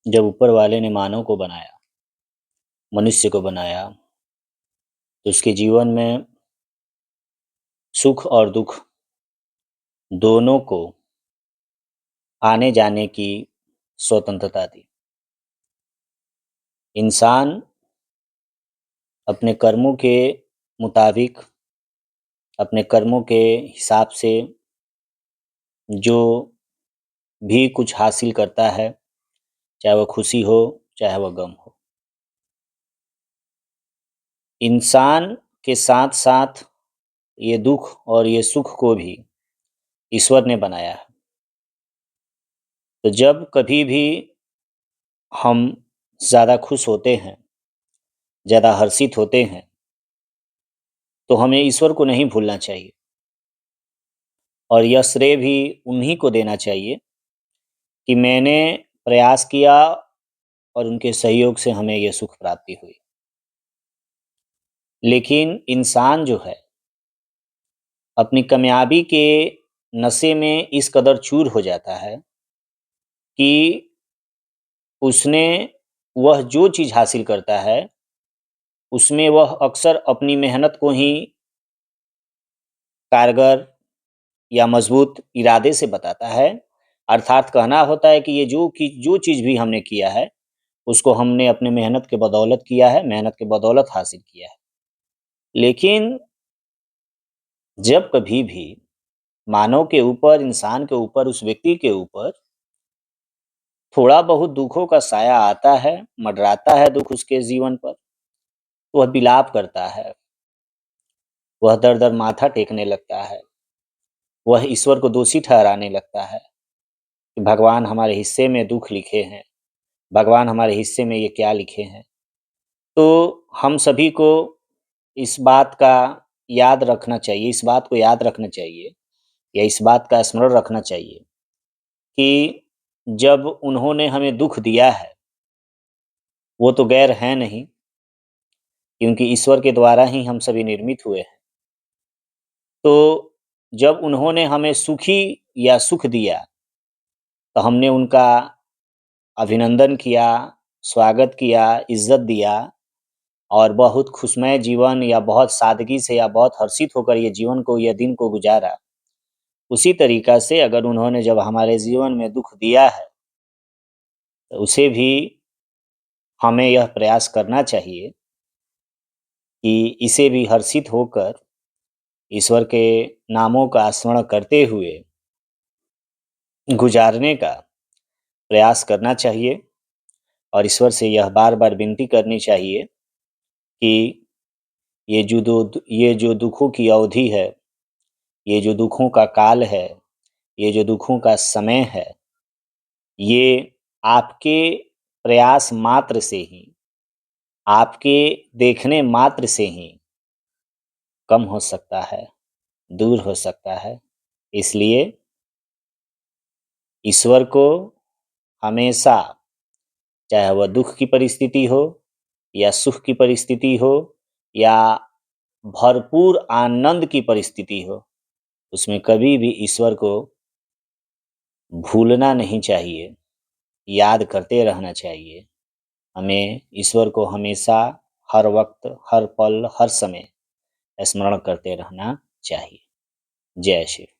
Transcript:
जब ऊपर वाले ने मानव को बनाया, मनुष्य को बनाया, तो उसके जीवन में सुख और दुख दोनों को आने जाने की स्वतंत्रता दी। इंसान अपने कर्मों के मुताबिक, अपने कर्मों के हिसाब से जो भी कुछ हासिल करता है, चाहे वह खुशी हो, चाहे वह गम हो। इंसान के साथ-साथ ये दुख और ये सुख को भी ईश्वर ने बनाया है। तो जब कभी भी हम ज़्यादा खुश होते हैं, ज़्यादा हर्षित होते हैं, तो हमें ईश्वर को नहीं भूलना चाहिए और यह श्रेय भी उन्हीं को देना चाहिए कि मैंने प्रयास किया और उनके सहयोग से हमें ये सुख प्राप्ति हुई। लेकिन इंसान जो है, अपनी कामयाबी के नशे में इस कदर चूर हो जाता है कि उसने वह जो चीज़ हासिल करता है, उसमें वह अक्सर अपनी मेहनत को ही कारगर या मज़बूत इरादे से बताता है। अर्थात कहना होता है कि ये जो चीज़ भी हमने किया है, उसको हमने अपने मेहनत के बदौलत किया है, मेहनत के बदौलत हासिल किया है। लेकिन जब कभी भी मानव के ऊपर, इंसान के ऊपर, उस व्यक्ति के ऊपर थोड़ा बहुत दुखों का साया आता है, मंडराता है दुःख उसके जीवन पर, तो वह विलाप करता है, वह दर-दर माथा टेकने लगता है, वह ईश्वर को दोषी ठहराने लगता है कि भगवान हमारे हिस्से में दुःख लिखे हैं, भगवान हमारे हिस्से में ये क्या लिखे हैं। तो हम सभी को इस बात का याद रखना चाहिए, इस बात को याद रखना चाहिए या इस बात का स्मरण रखना चाहिए कि जब उन्होंने हमें दुःख दिया है, वो तो गैर हैं नहीं, क्योंकि ईश्वर के द्वारा ही हम सभी निर्मित हुए हैं। तो जब उन्होंने हमें सुखी या सुख दिया, तो हमने उनका अभिनंदन किया, स्वागत किया, इज़्ज़त दिया और बहुत खुशमय जीवन या बहुत सादगी से या बहुत हर्षित होकर ये जीवन को या दिन को गुज़ारा। उसी तरीक़ा से अगर उन्होंने जब हमारे जीवन में दुःख दिया है, तो उसे भी हमें यह प्रयास करना चाहिए कि इसे भी हर्षित होकर ईश्वर के नामों का स्मरण करते हुए गुज़ारने का प्रयास करना चाहिए और ईश्वर से यह बार-बार विनती करनी चाहिए कि ये जो दुखों की अवधि है, ये जो दुखों का काल है, ये जो दुखों का समय है, ये आपके प्रयास मात्र से ही, आपके देखने मात्र से ही कम हो सकता है, दूर हो सकता है। इसलिए ईश्वर को हमेशा, चाहे वह दुःख की परिस्थिति हो या सुख की परिस्थिति हो या भरपूर आनंद की परिस्थिति हो, उसमें कभी भी ईश्वर को भूलना नहीं चाहिए, याद करते रहना चाहिए। हमें ईश्वर को हमेशा, हर वक़्त, हर पल, हर समय स्मरण करते रहना चाहिए। जय शिव।